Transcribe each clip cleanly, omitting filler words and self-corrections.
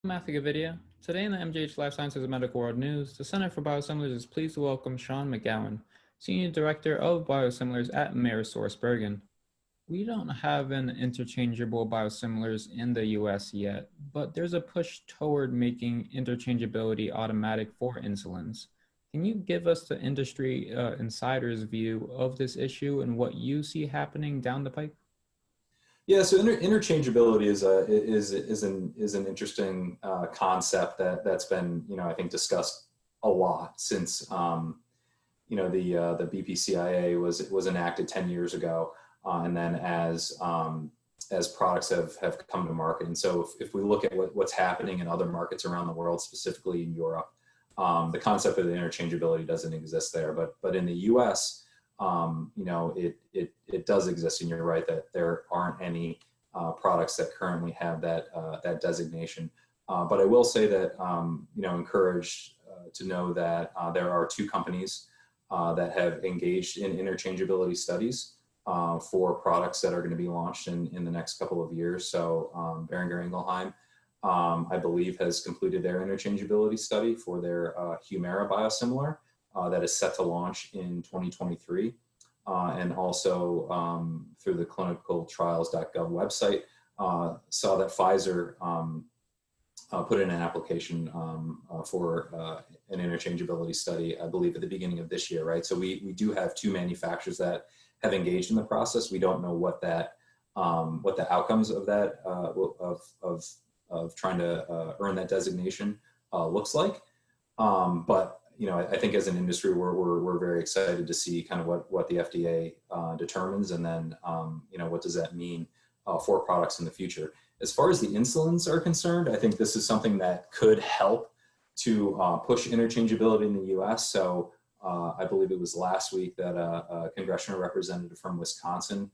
Matthew video. Today in the MGH Life Sciences and Medical World News, the Center for Biosimilars is pleased to welcome Sean McGowan, Senior Director of Biosimilars at AmerisouceBergen. We don't have an interchangeable biosimilars in the US yet, but there's a push toward making interchangeability automatic for insulins. Can you give us the industry insider's view of this issue and what you see happening down the pipe? Yeah, so interchangeability is an interesting concept that's been I think discussed a lot since the BPCIA was enacted 10 years ago, and then as products have come to market. And so if we look at what's happening in other markets around the world, specifically in Europe, the concept of the interchangeability doesn't exist there, but in the U.S. It does exist, and you're right that there aren't any products that currently have that designation. But I will say that encouraged to know that there are two companies that have engaged in interchangeability studies for products that are going to be launched in the next couple of years. So Boehringer Ingelheim, I believe, has completed their interchangeability study for their Humira biosimilar. That is set to launch in 2023. And also through the clinicaltrials.gov website, saw that Pfizer put in an application for an interchangeability study, I believe, at the beginning of this year, right? So we do have two manufacturers that have engaged in the process. We don't know what the outcomes of that, of trying to earn that designation looks like. But I think as an industry, we're very excited to see kind of what the FDA determines, and then what does that mean for products in the future. As far as the insulins are concerned, I think this is something that could help to push interchangeability in the U.S. So I believe it was last week that a congressional representative from Wisconsin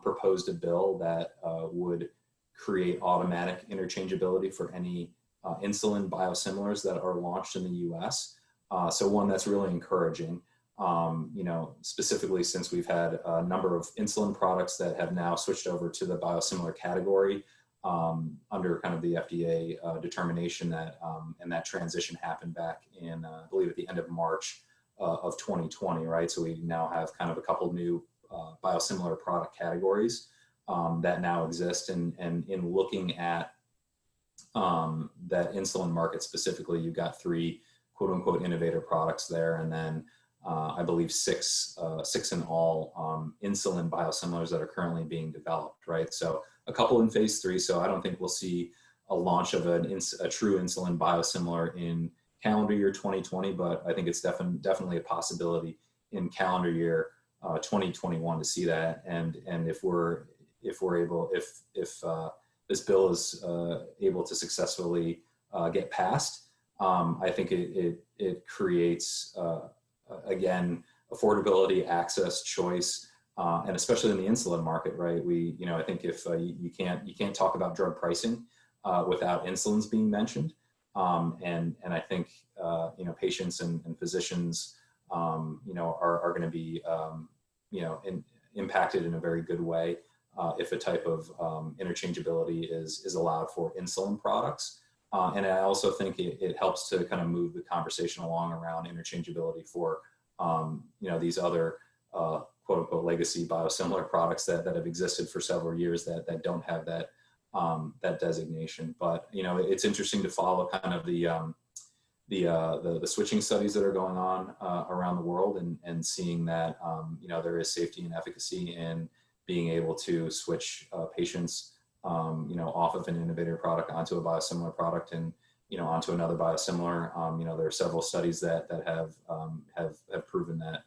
proposed a bill that would create automatic interchangeability for any insulin biosimilars that are launched in the U.S. So one that's really encouraging, specifically since we've had a number of insulin products that have now switched over to the biosimilar category under kind of the FDA determination that, and that transition happened back in, I believe, at the end of March of 2020, right? So we now have kind of a couple new biosimilar product categories that now exist. And in looking at that insulin market specifically, you've got three quote unquote innovator products there. And then I believe six in all insulin biosimilars that are currently being developed, right? So a couple in phase 3. So I don't think we'll see a launch of a true insulin biosimilar in calendar year 2020, but I think it's definitely a possibility in calendar year 2021 to see that. And if this bill is able to successfully get passed, I think it creates, again, affordability, access, choice, and especially in the insulin market, right? I think if you can't talk about drug pricing without insulins being mentioned, and I think patients and physicians are going to be impacted in a very good way if a type of interchangeability is allowed for insulin products. And I also think it helps to kind of move the conversation along around interchangeability for these other quote unquote legacy biosimilar products that have existed for several years that don't have that designation. But it's interesting to follow kind of the switching studies that are going on around the world, and seeing that there is safety and efficacy in being able to switch patients off of an innovator product onto a biosimilar product and onto another biosimilar. There are several studies that have proven that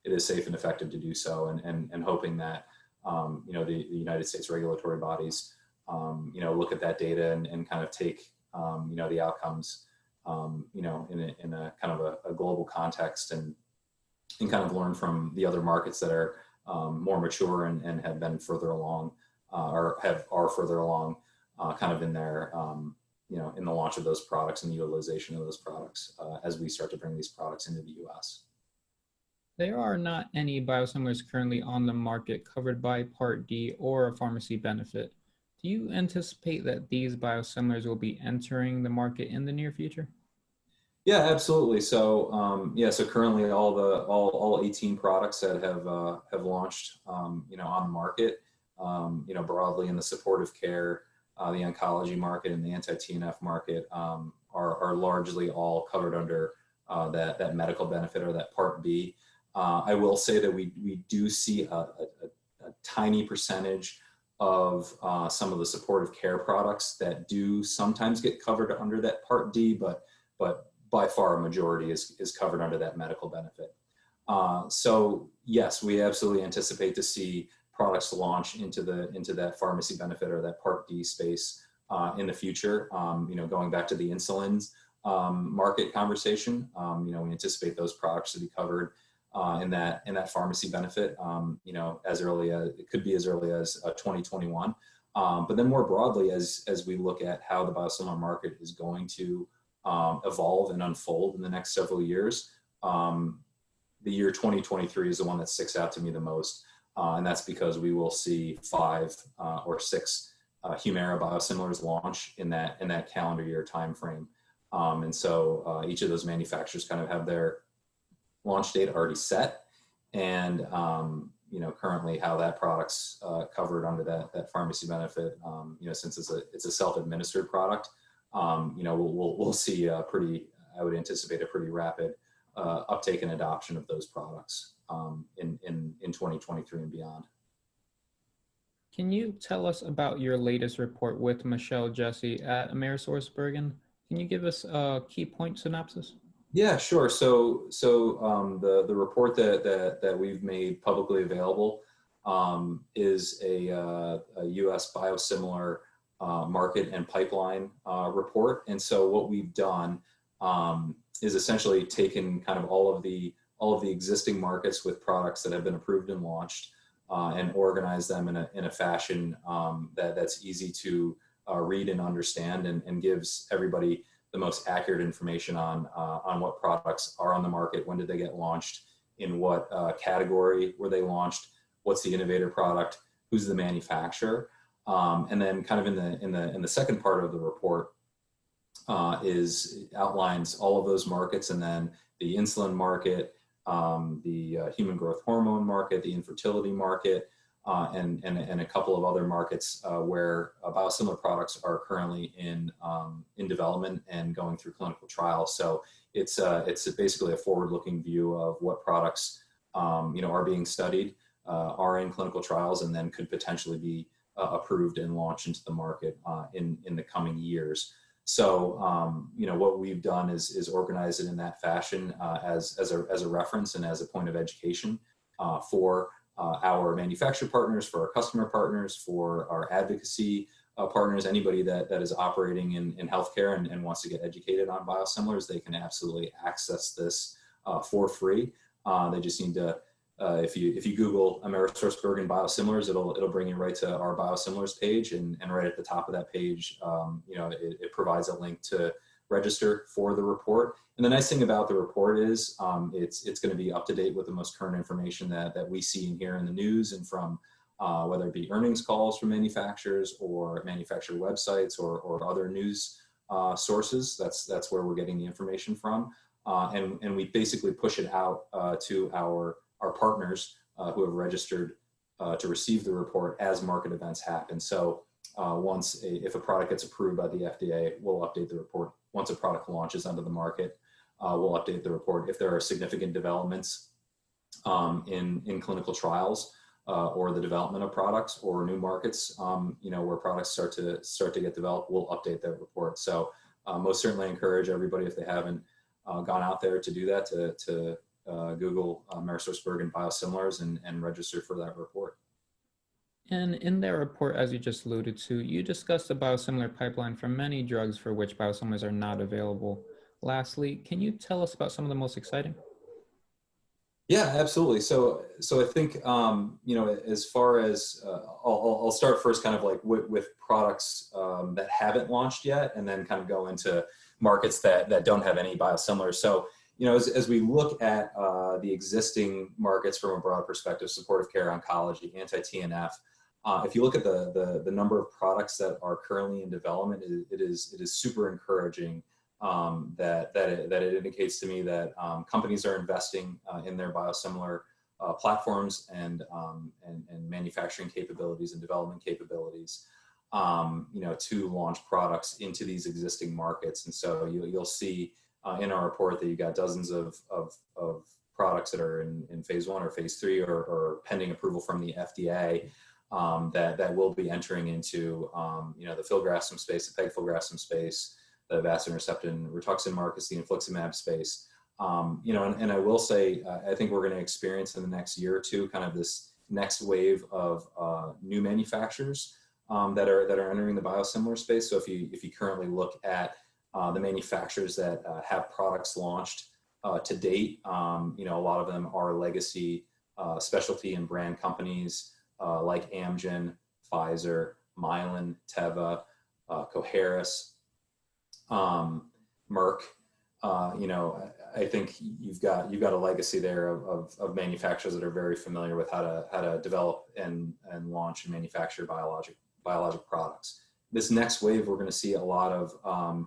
it is safe and effective to do so, and hoping that the United States regulatory bodies look at that data and kind of take the outcomes in a kind of a global context, and kind of learn from the other markets that are more mature and have been further along, or are further along kind of in their in the launch of those products and the utilization of those products as we start to bring these products into the US. There are not any biosimilars currently on the market covered by Part D or a pharmacy benefit. Do you anticipate that these biosimilars will be entering the market in the near future? Yeah, absolutely. So so currently all 18 products that have launched, on the market, broadly in the supportive care, the oncology market, and the anti-TNF market, are largely all covered under that medical benefit or that Part B. I will say that we do see a tiny percentage of some of the supportive care products that do sometimes get covered under that Part D, but by far a majority is covered under that medical benefit. So yes, we absolutely anticipate to see products launch into that pharmacy benefit or that Part D space in the future. Going back to the insulins market conversation, we anticipate those products to be covered in that pharmacy benefit. As early as it could be as early as 2021. But then more broadly, as we look at how the biosimilar market is going to evolve and unfold in the next several years. The year 2023 is the one that sticks out to me the most. And that's because we will see 5 or 6 Humira biosimilars launch in that calendar year timeframe. And so each of those manufacturers kind of have their launch date already set. And, currently how that product's covered under that pharmacy benefit, since it's a self-administered product, we'll see I would anticipate a pretty rapid uptake and adoption of those products in 2023 and beyond. Can you tell us about your latest report with Michelle Jesse at AmerisouceBergen? Can you give us a key point synopsis? Yeah, sure. So the report that we've made publicly available is a U.S. biosimilar market and pipeline report. And so what we've done is essentially taken kind of all of the existing markets with products that have been approved and launched and organized them in a fashion that's easy to read and understand and gives everybody the most accurate information on what products are on the market, when did they get launched, in what category were they launched, what's the innovator product, who's the manufacturer. And then kind of in the second part of the report outlines all of those markets, and then the insulin market, the human growth hormone market, the infertility market, and a couple of other markets where biosimilar products are currently in development and going through clinical trials. So it's basically a forward-looking view of what products are being studied, are in clinical trials, and then could potentially be approved and launched into the market in the coming years. So, what we've done is organize it in that fashion as a reference and as a point of education for our manufacturer partners, for our customer partners, for our advocacy partners, anybody that is operating in healthcare and wants to get educated on biosimilars. They can absolutely access this for free. They just need to, if you Google AmerisouceBergen biosimilars, it'll bring you right to our biosimilars page, and right at the top of that page, it provides a link to register for the report. And the nice thing about the report is it's going to be up to date with the most current information that we see and hear in the news, and from whether it be earnings calls from manufacturers or manufacturer websites or other news sources. That's where we're getting the information from, and we basically push it out to our partners who have registered to receive the report as market events happen. So if a product gets approved by the FDA, we'll update the report. Once a product launches onto the market, we'll update the report. If there are significant developments in clinical trials or the development of products or new markets, where products start to get developed, we'll update that report. So most certainly encourage everybody, if they haven't gone out there, to do that, to Google AmerisouceBergen biosimilars and register for that report. And in their report, as you just alluded to, you discussed the biosimilar pipeline for many drugs for which biosimilars are not available. Lastly, can you tell us about some of the most exciting? Yeah, absolutely. So I think, as far as, I'll start first kind of like with products that haven't launched yet, and then kind of go into markets that don't have any biosimilars. So, as we look at the existing markets from a broad perspective, supportive care, oncology, anti-TNF, If you look at the number of products that are currently in development, it is super encouraging. That it indicates to me that companies are investing in their biosimilar platforms and manufacturing capabilities and development capabilities, to launch products into these existing markets. And so you'll see in our report that you got dozens of products that are in phase 1 or phase 3 or pending approval from the FDA. That will be entering into the filgrastim space, the pegfilgrastim space, the vasonerceptin Rituxan markets, the infliximab space. And I will say, I think we're going to experience in the next year or two kind of this next wave of new manufacturers that are entering the biosimilar space. So if you currently look at the manufacturers that have products launched to date, a lot of them are legacy specialty and brand companies like Amgen, Pfizer, Mylan, Teva, Coherus, Merck. I think you've got a legacy there of manufacturers that are very familiar with how to develop and launch and manufacture biologic products. This next wave, we're going to see a lot of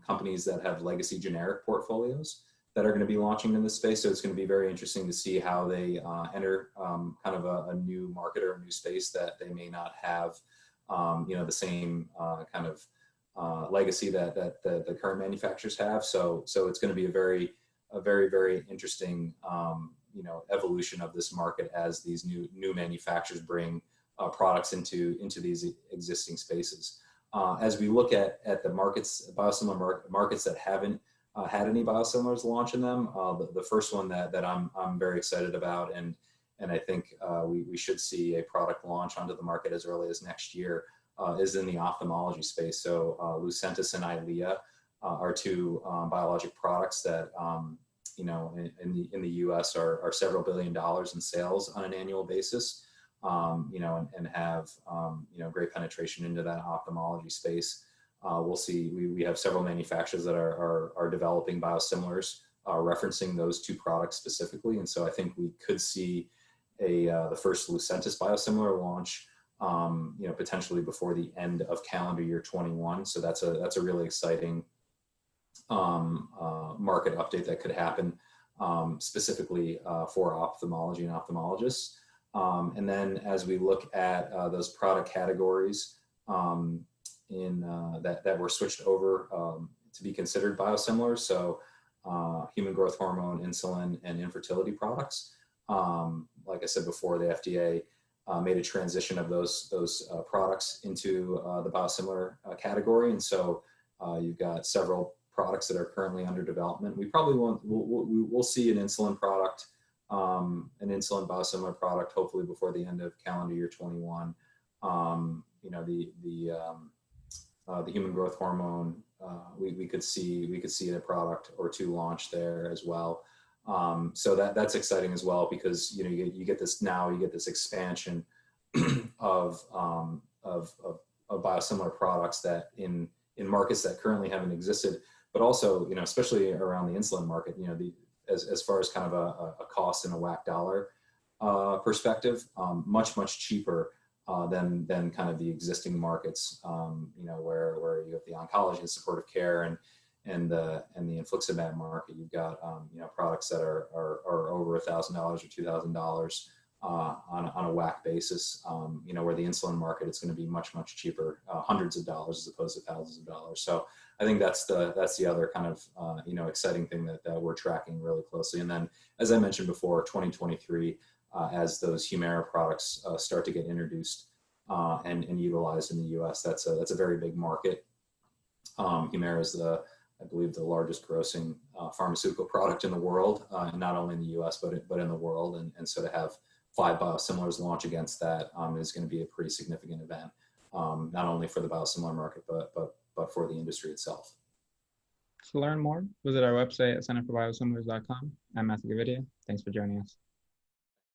companies that have legacy generic portfolios that are going to be launching in this space. So it's going to be very interesting to see how they enter kind of a new market or a new space that they may not have, the same kind of legacy that the current manufacturers have. So it's going to be a very, very interesting, evolution of this market as these new manufacturers bring products into these existing spaces. As we look at the markets, biosimilar markets that haven't had any biosimilars launch in them, the first one that I'm very excited about, and I think we should see a product launch onto the market as early as next year, is in the ophthalmology space. So Lucentis and Eylea are two biologic products that in the U.S. are several $billion in sales on an annual basis, and have great penetration into that ophthalmology space. We'll see. We have several manufacturers that are developing biosimilars, referencing those two products specifically, and so I think we could see the first Lucentis biosimilar launch, potentially before the end of calendar year 21. So that's a really exciting market update that could happen, specifically for ophthalmology and ophthalmologists. And then as we look at those product categories that were switched over to be considered biosimilars, so human growth hormone, insulin, and infertility products. Like I said before, the FDA made a transition of those products into the biosimilar category, and so you've got several products that are currently under development. We probably we'll see an insulin product, an insulin biosimilar product, hopefully before the end of calendar year 21. The human growth hormone, we could see a product or two launch there as well. So that's exciting as well, because you get this expansion of biosimilar products that in markets that currently haven't existed, but also especially around the insulin market, as far as kind of a cost and a whack dollar perspective, much cheaper than kind of the existing markets, where you have the oncology and supportive care and the infliximab market. You've got products that are over $1,000 or $2,000 on a whack basis. Where the insulin market, it's going to be much cheaper, hundreds of dollars as opposed to thousands of dollars. So I think that's the other kind of exciting thing that we're tracking really closely. And then, as I mentioned before, 2023, as those Humira products start to get introduced and utilized in the U.S., that's a very big market. Humira is I believe the largest grossing pharmaceutical product in the world, not only in the U.S. but in the world, and so to have 5 biosimilars launch against that is going to be a pretty significant event, not only for the biosimilar market but for the industry itself. To learn more, visit our website at centerforbiosimilars.com. I'm Matthew Gavidia. Thanks for joining us.